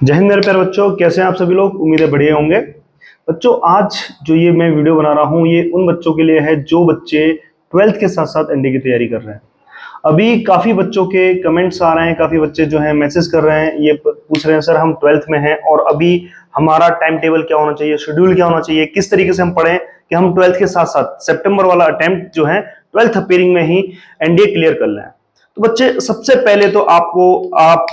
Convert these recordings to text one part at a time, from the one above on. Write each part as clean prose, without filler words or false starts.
जय हिंद मेरे प्यारे बच्चों, कैसे हैं आप सभी लोग। उम्मीद है बढ़िया होंगे। बच्चों, आज जो ये मैं वीडियो बना रहा हूँ ये उन बच्चों के लिए है जो बच्चे ट्वेल्थ के साथ साथ एनडीए की तैयारी कर रहे हैं। अभी काफी बच्चों के कमेंट्स आ रहे हैं, काफी बच्चे जो हैं मैसेज कर रहे हैं, ये पूछ रहे हैं सर हम ट्वेल्थ में हैं और अभी हमारा टाइम टेबल क्या होना चाहिए, शेड्यूल क्या होना चाहिए, किस तरीके से हम पढ़ें कि हम ट्वेल्थ के साथ साथ सितंबर वाला अटेम्प्ट जो है ट्वेल्थ अपेयरिंग में ही एनडीए क्लियर कर लें। तो बच्चे, सबसे पहले तो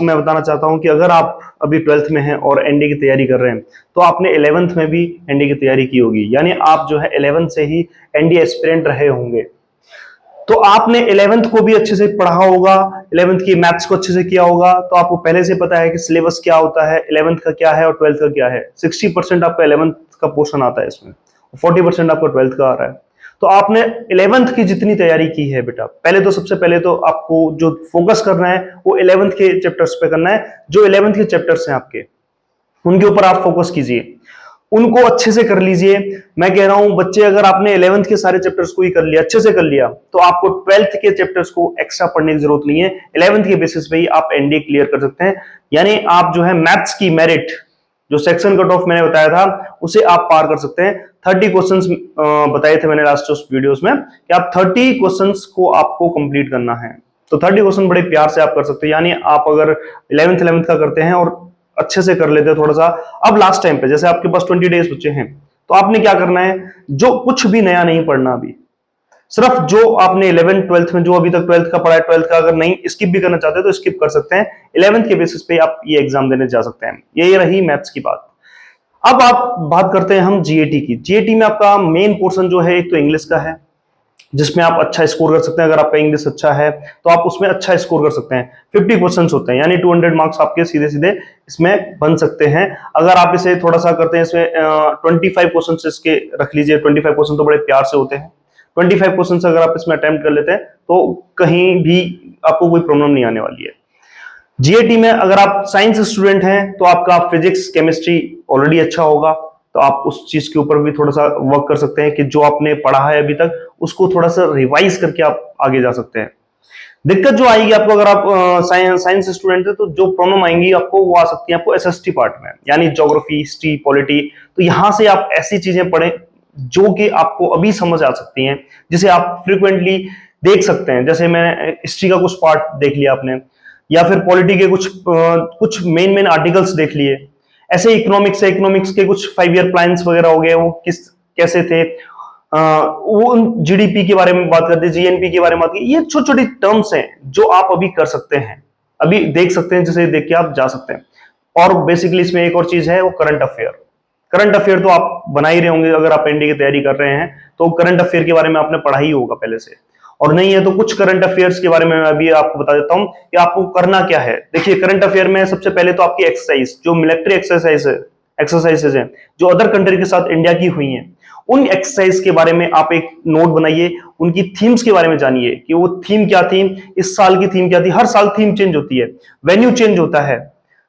मैं बताना चाहता हूं कि अगर आप अभी ट्वेल्थ में हैं और एनडीए की तैयारी कर रहे हैं तो आपने 11th में भी एनडीए की तैयारी की होगी, यानी आप जो है 11th से ही एनडीए एस्पिरेंट रहे होंगे। तो आपने 11th को भी अच्छे से पढ़ा होगा, 11th की मैथ्स को अच्छे से किया होगा, तो आपको पहले से पता है कि सिलेबस क्या होता है, 11th का क्या है और 12th का क्या है। 60% आपका 11th का पोर्शन आता है इसमें, 40% आपका 12th का आ रहा है। तो आपने 11th की जितनी तैयारी की है बेटा, सबसे पहले तो आपको जो फोकस करना है वो 11th के चैप्टर्स पे करना है। जो 11th के चैप्टर्स हैं आपके, उनके ऊपर आप फोकस कीजिए, उनको अच्छे से कर लीजिए। मैं कह रहा हूं बच्चे, अगर आपने 11th के सारे चैप्टर्स को ही कर लिया, अच्छे से कर लिया, तो आपको 12th के चैप्टर्स को एक्स्ट्रा पढ़ने की जरूरत नहीं है। 11th के बेसिस पे ही आप एनडीए क्लियर कर सकते हैं। यानी आप जो है मैथ्स की मेरिट, जो सेक्शन कट ऑफ मैंने बताया था, उसे आप पार कर सकते हैं। 30 क्वेश्चंस बताए थे मैंने लास्ट वीडियोस में कि आप 30 क्वेश्चंस को आपको कंप्लीट करना है। तो 30 क्वेश्चन बड़े प्यार से आप कर सकते हैं। यानी आप अगर 11th का करते हैं और अच्छे से कर लेते हैं थोड़ा सा, अब लास्ट टाइम पे जैसे आपके पास 20 डेज बचे हैं, तो आपने क्या करना है, जो कुछ भी नया नहीं पढ़ना, अभी सिर्फ जो आपने 11th 12th में जो अभी तक 12th का पढ़ा है, 12th का अगर नहीं स्किप भी करना चाहते हैं तो स्किप कर सकते हैं। 11th के बेसिस पे आप ये एग्जाम देने जा सकते हैं। ये रही मैथ्स की बात। अब आप बात करते हैं हम जीएटी की। जीएटी में आपका मेन पोर्शन जो है, एक तो इंग्लिश का है, जिसमें आप अच्छा स्कोर कर सकते हैं। अगर आपका इंग्लिश अच्छा है तो आप उसमें अच्छा स्कोर कर सकते हैं। 50 क्वेश्चंस होते हैं, यानी 200 मार्क्स आपके सीधे सीधे इसमें बन सकते हैं। अगर आप इसे थोड़ा सा करते हैं, इसमें 25 क्वेश्चन इसके रख लीजिए। 25 क्वेश्चन तो बड़े प्यार से होते हैं। 25 क्वेश्चन अगर आप इसमें अटेम्प्ट कर लेते हैं तो कहीं भी आपको कोई प्रॉब्लम नहीं आने वाली है। जीएटी में अगर आप साइंस स्टूडेंट हैं तो आपका फिजिक्स केमिस्ट्री ऑलरेडी अच्छा होगा, तो आप उस चीज के ऊपर भी थोड़ा सा वर्क कर सकते हैं कि जो आपने पढ़ा है अभी तक उसको थोड़ा सा रिवाइज करके आप आगे जा सकते हैं। दिक्कत जो आएगी आपको, अगर आप साइंस स्टूडेंट है, तो जो प्रॉब्लम आएंगी आपको वो आ सकती है आपको एसएसटी पार्ट में, यानी ज्योग्राफी, हिस्ट्री, पॉलिटी। तो यहां से आप ऐसी चीजें पढ़ें जो कि आपको अभी समझ आ सकती हैं, जिसे आप फ्रिक्वेंटली देख सकते हैं। जैसे मैंने हिस्ट्री का कुछ पार्ट देख लिया आपने, या फिर पॉलिटी के कुछ मेन आर्टिकल्स देख लिए। ऐसे इकोनॉमिक्स के कुछ 5 ईयर प्लान्स वगैरह हो गए, वो कैसे थे, वो जीडीपी के बारे में बात करते हैं, जीएनपी के बारे में बात करते हैं। ये छोटी छोटी टर्म्स हैं जो आप अभी कर सकते हैं, अभी देख सकते हैं, जिसे देख के आप जा सकते हैं। और बेसिकली इसमें एक और चीज है, वो करंट अफेयर। करंट अफेयर तो आप बना ही रहे होंगे, अगर आप एनडीए की तैयारी कर रहे हैं तो करंट अफेयर के बारे में आपने पढ़ा ही होगा पहले से। और नहीं है तो कुछ करंट अफेयर्स के बारे में मैं अभी आपको बता देता हूं कि आपको करना क्या है। देखिए, करंट अफेयर में सबसे पहले तो आपकी एक्सरसाइज, जो मिलिट्री एक्सरसाइजेज हैं जो अदर कंट्री के साथ इंडिया की हुई हैं, उन एक्सरसाइज के बारे में आप एक नोट बनाइए। उनकी थीम्स के बारे में जानिए कि वो थीम क्या थी, इस साल की थीम क्या थी। हर साल थीम चेंज होती है, वेन्यू चेंज होता है।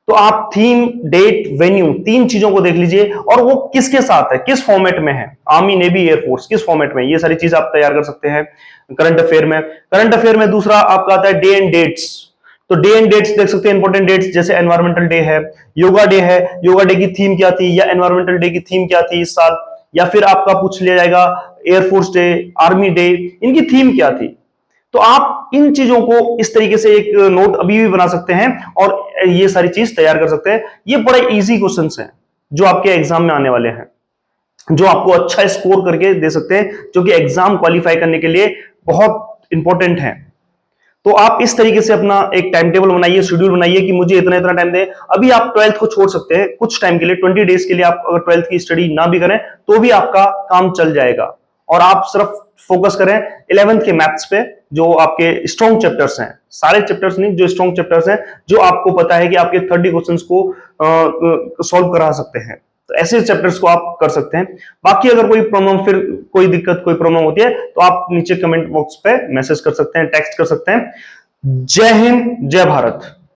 तो आप थीम, डेट, वेन्यू, 3 चीजों को देख लीजिए और वो किसके साथ है, किस फॉर्मेट में है, आर्मी, नेवी, एयरफोर्स, किस फॉर्मेट में। ये सारी चीज आप तैयार कर सकते हैं करंट अफेयर में। करंट अफेयर में दूसरा आपका आता है डे एंड डेट्स। तो डे एंड डेट्स देख सकते हैं, इंपॉर्टेंट डेट्स, जैसे एनवायरमेंटल डे है, योगा डे है। योगा डे की थीम क्या थी, या एनवायरमेंटल डे की थीम क्या थी इस साल। या फिर आपका पूछ लिया जाएगा एयरफोर्स डे, आर्मी डे, इनकी थीम क्या थी। तो आप इन चीजों को इस तरीके से एक नोट अभी भी बना सकते हैं और ये सारी चीज तैयार कर सकते हैं। ये बड़े इजी क्वेश्चंस हैं जो आपके एग्जाम में आने वाले हैं, जो आपको अच्छा स्कोर करके दे सकते हैं, जो कि एग्जाम क्वालिफाई करने के लिए बहुत इंपॉर्टेंट है। तो आप इस तरीके से अपना एक टाइम टेबल बनाइए, शेड्यूल बनाइए कि मुझे इतना इतना टाइम दे। अभी आप 12th को छोड़ सकते हैं कुछ टाइम के लिए, 20 डेज के लिए। आप अगर 12th की स्टडी ना भी करें तो भी आपका काम चल जाएगा, और आप सिर्फ फोकस करें 11th के मैथ्स पे, जो आपके स्ट्रॉन्ग चैप्टर्स हैं। सारे चैप्टर्स नहीं, जो स्ट्रॉन्ग चैप्टर्स हैं, जो आपको पता है कि आपके 30 क्वेश्चंस को सॉल्व करा सकते हैं, तो ऐसे चैप्टर्स को आप कर सकते हैं। बाकी अगर कोई प्रॉब्लम, फिर कोई दिक्कत, कोई प्रॉब्लम होती है तो आप नीचे कमेंट बॉक्स पे मैसेज कर सकते हैं, टेक्स्ट कर सकते हैं। जय हिंद, जय भारत।